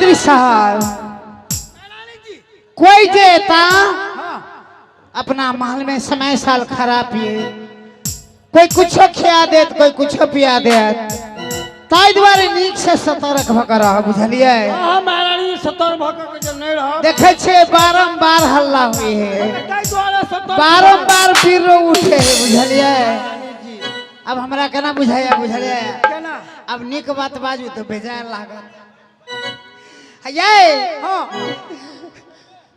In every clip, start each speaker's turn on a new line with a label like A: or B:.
A: मंत्री साहब कोई देता अपना महल में समय साल खराब पिए कोई कुछ खिया दे कोई कुछ पिया दे ताई द्वारे नीक से सतर्क भकर रह बुझलिए
B: महारानी सतर्क भकर के नहीं रह
A: देखे छे बारंबार हल्ला हुई है
B: ताई द्वारे सतर्क
A: बारंबार पीरो उठे बुझलिए अब हमरा केना बुझाया बुझलिए
B: केना
A: अब नीक बात बाजू तो बेजान लागत ये
B: हां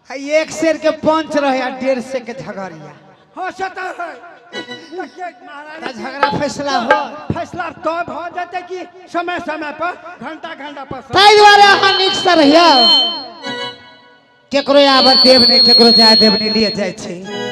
A: एक शेर के पंच रहे 1.5 से के झगड़िया
B: हां सतर है महारानी
A: झगड़ा फैसला हो
B: फैसला तो हो जाते कि समय समय पर घंटा पर
A: ताई द्वारे अहाँ नीक से रहिया केकरो आबर देव ने केकरो जाय देव ने लिए जाय छै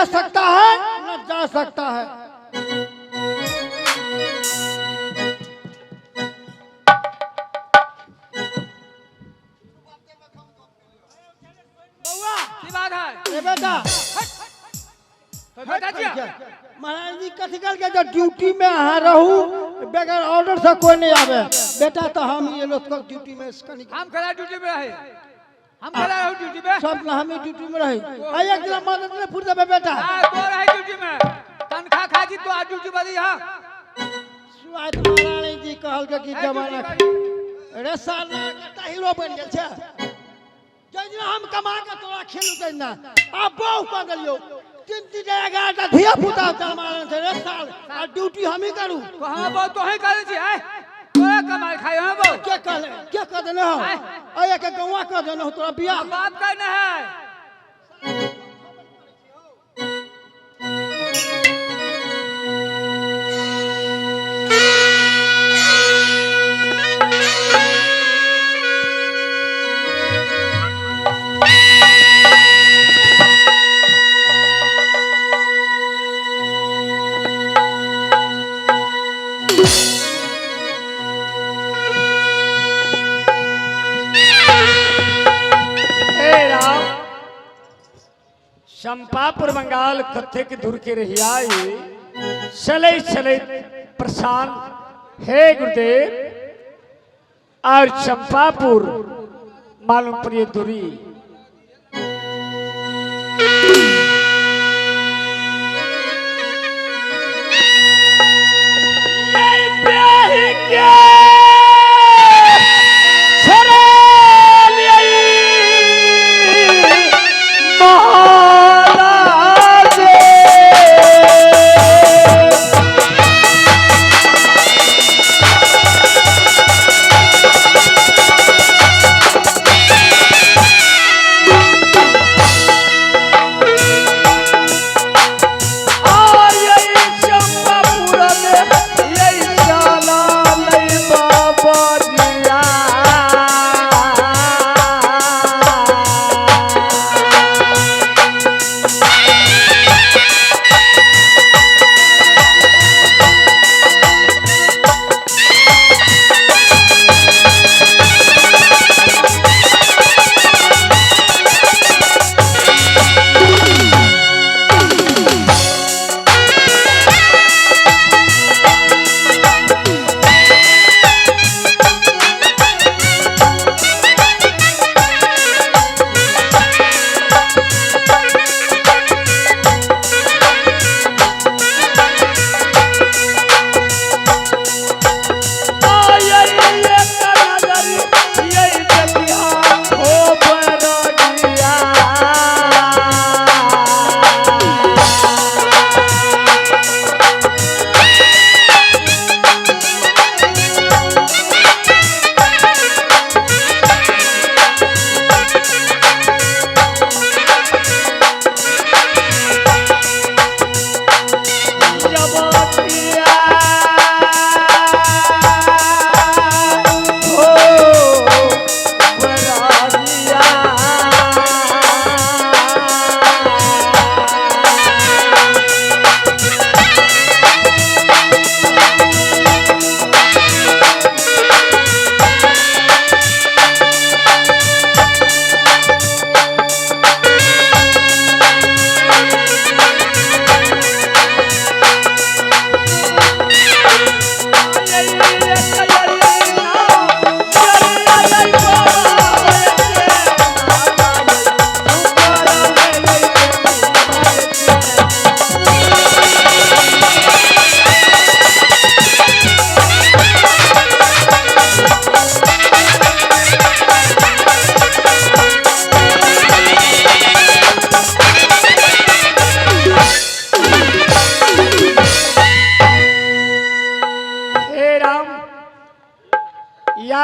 B: सकता है न जा सकता है बउआ की बात है ए बेटा महाराज जी कथी कल के जो ड्यूटी में आ रहू बगैर ऑर्डर से कोई नहीं आवे बेटा तो हम ये लोग ड्यूटी में
C: हम खड़ा ड्यूटी में रहे हम खड़ा रहो ड्यूटी में
B: सब ना हम ड्यूटी में रही आ एक दिन मदद ले फुर दे बेटा
C: हां तो रहे ड्यूटी में तनखा खाजी तो आज ड्यूटी बदी हां
B: सुआत महारानी जी कहल के कि जमाना रे साल ना कटा हीरो बन गेल छै जइना हम कमा के तोरा खेलू दैन ना आ बहु क गेलियो 3 11 धिया पुता चल मारन छै रे साल आ ड्यूटी हम ही करू
C: तो हां बहु तो ही करे छी है तोरा कमाई खाई हम बहु
B: क्या कर देने हो आया के गवा कर देने हो तोरा बियाह
C: बाप करना है
D: चंपापुर बंगाल कथे के दूर के रहियाई चले चले प्रशान हे गुरुदेव और चंपापुर मालूम पर ये दूरी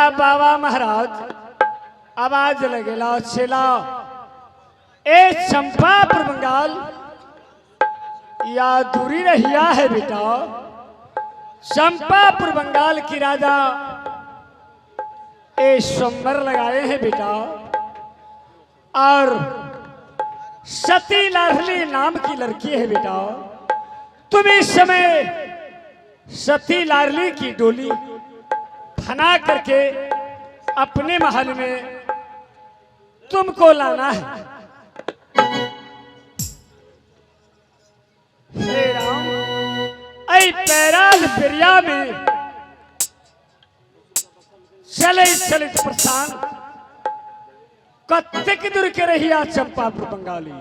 D: जा बाबा महाराज आवाज लगेला छेला ए चंपापुर बंगाल या दूरी रहिया है बेटा। चंपापुर बंगाल की राजा ए स्वयंवर लगाए हैं बेटा और सती लाडली नाम की लड़की है बेटा। तुम इस समय सती लाडली की डोली फना करके अपने महल में तुमको लाना है। हे राम ऐ पैराज बिरिया में चले चले प्रस्थान कत्ते दूर के रहिया चंपापुर बंगाली।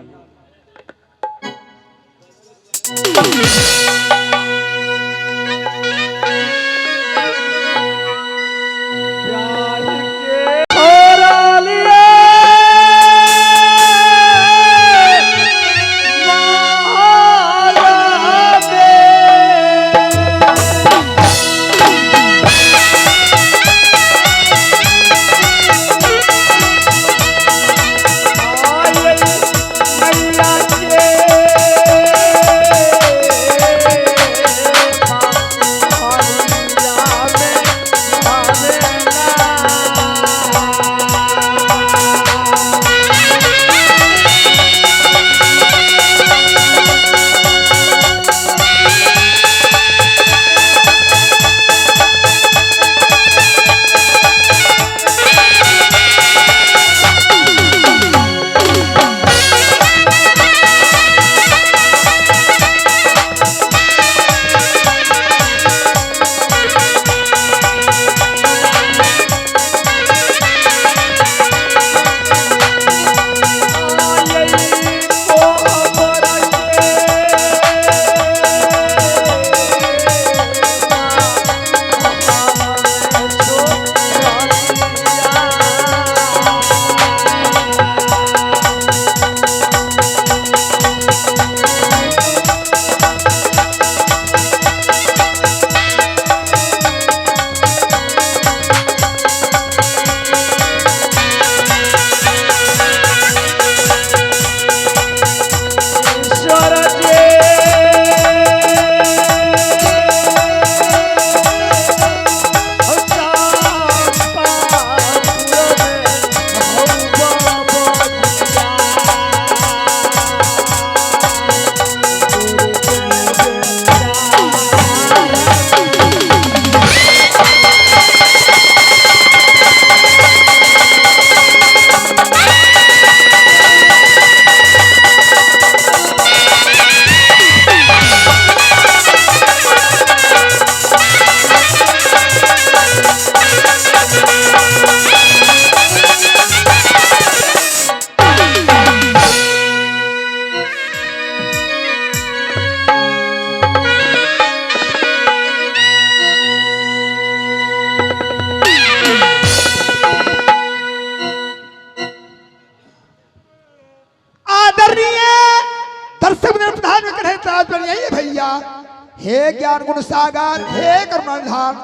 B: हे ज्ञान गुण सागर, हे करुणानिधान,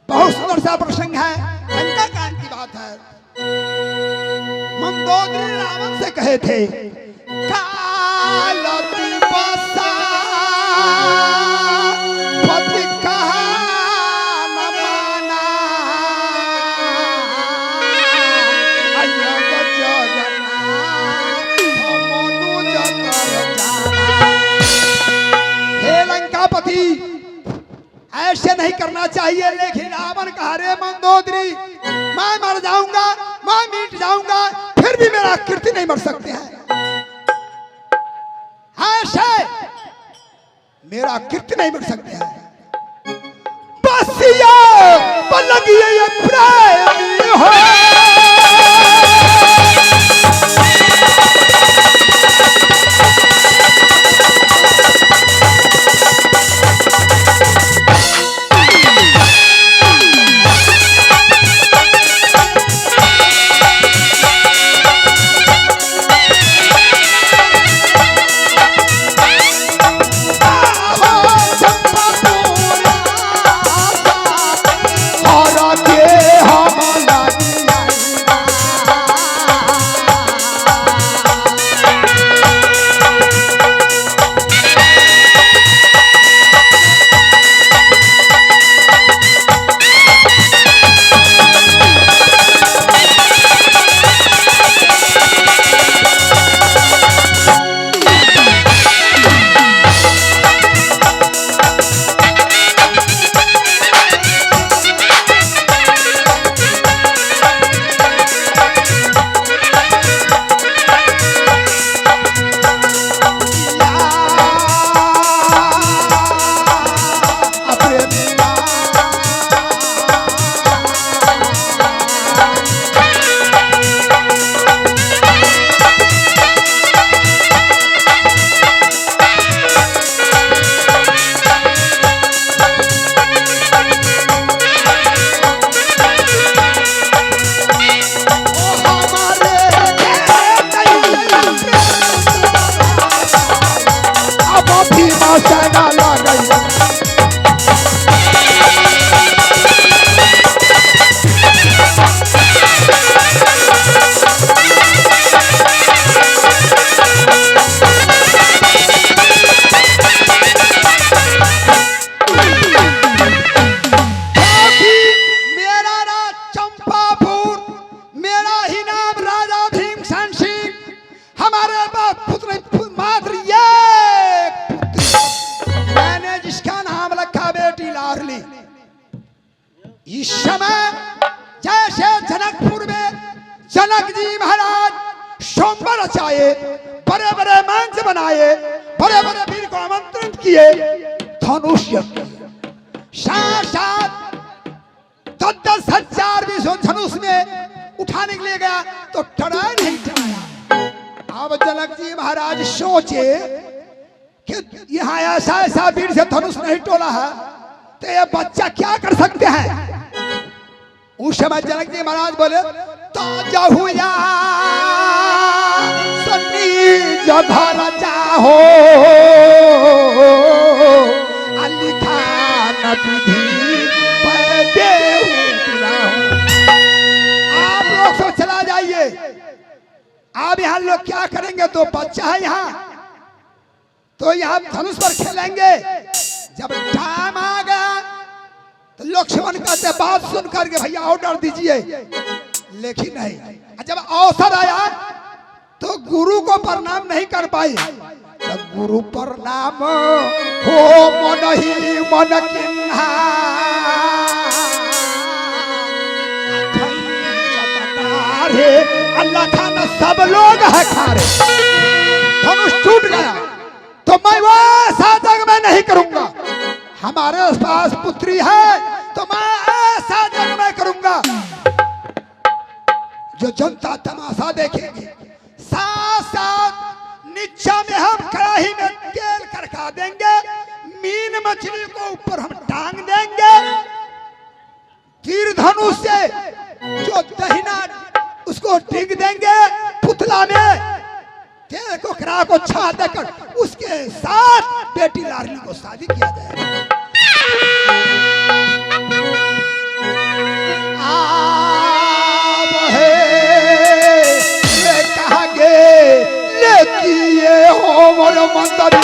B: बहुत सुंदर सा प्रसंग है। लंका कांड की बात है। मंदोदरी रावण से कहे थे कालती बसा पति कहा न माना अयग जगन्ना मनु जतर जाना। हे लंकापति, ऐसे नहीं करना चाहिए, लेकिन रावण कहा रे मंदोदरी मैं मर जाऊंगा, मैं मिट जाऊंगा, फिर भी मेरा कीर्ति नहीं मर सकते हैं। ऐसे मेरा कीर्ति नहीं मर सकते हैं। बस ये पलगी ये प्रेमी हो
E: जी महाराज सोमवार रचाए, बड़े बड़े मंच बनाए, बड़े बड़े वीर को आमंत्रित किए, धनुष यज्ञ साथ साथ 10,000 विश्व धनुष में उठाने के लिए गया तो टड़ा नहीं टराया। अब जनक जी महाराज सोचे कि यहाँ ऐसा ऐसा वीर से धनुष नहीं टोला है तो ये बच्चा क्या कर सकते हैं। उस समय जनक जी महाराज बोले ताजा हुआ सन्नी जधर चाहो लिखा न विधि पैदे आप लोग सब चला जाइए। आप यहाँ लोग क्या करेंगे, तो बच्चा है यहाँ तो यहाँ धनुष पर खेलेंगे। जब टाइम आ गया तो लक्ष्मण कहते बात सुन करके भैया ऑर्डर दीजिए, लेकिन नहीं। जब अवसर आया तो गुरु को प्रणाम नहीं कर पाए। तो गुरु प्रणाम हो मन ही मन किन्हा अल्लाह खाना सब लोग है खारे। धनुष टूट गया तो मैं वैसा जग में नहीं करूंगा। हमारे पास पुत्री है तो मैं ऐसा जग में करूंगा जो जनता तमाशा देखेगी। साथ साथ नीचा में हम कड़ाही में तेल करका देंगे, मीन मछली को ऊपर हम टांग देंगे, तीर धनुष से जो दहिना उसको टिक देंगे पुतला में, तेल को करा को छा देकर उसके साथ बेटी लाडली को शादी किया जाएगा। किए हो मोर मंतरी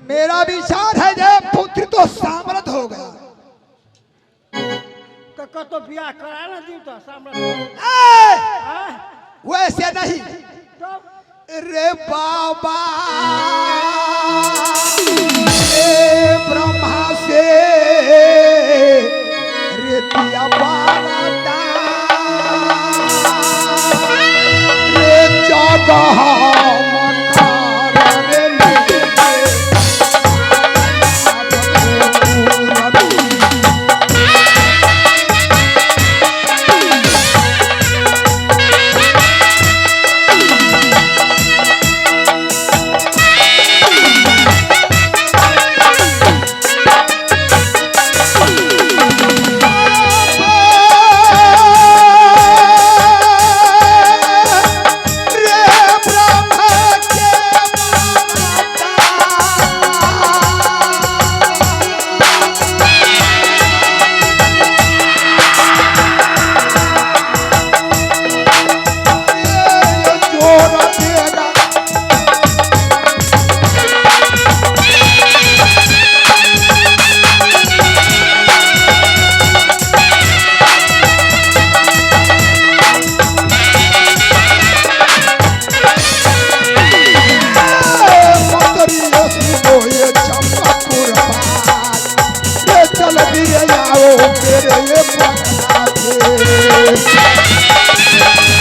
E: मेरा विचार है जब पुत्र तो सामर्थ हो गया
B: तो ब्याह करा ना दी तो सामने
E: वैसे नहीं रे बाबा ब्रह्मा से रे दिया बारदा रे जगह रे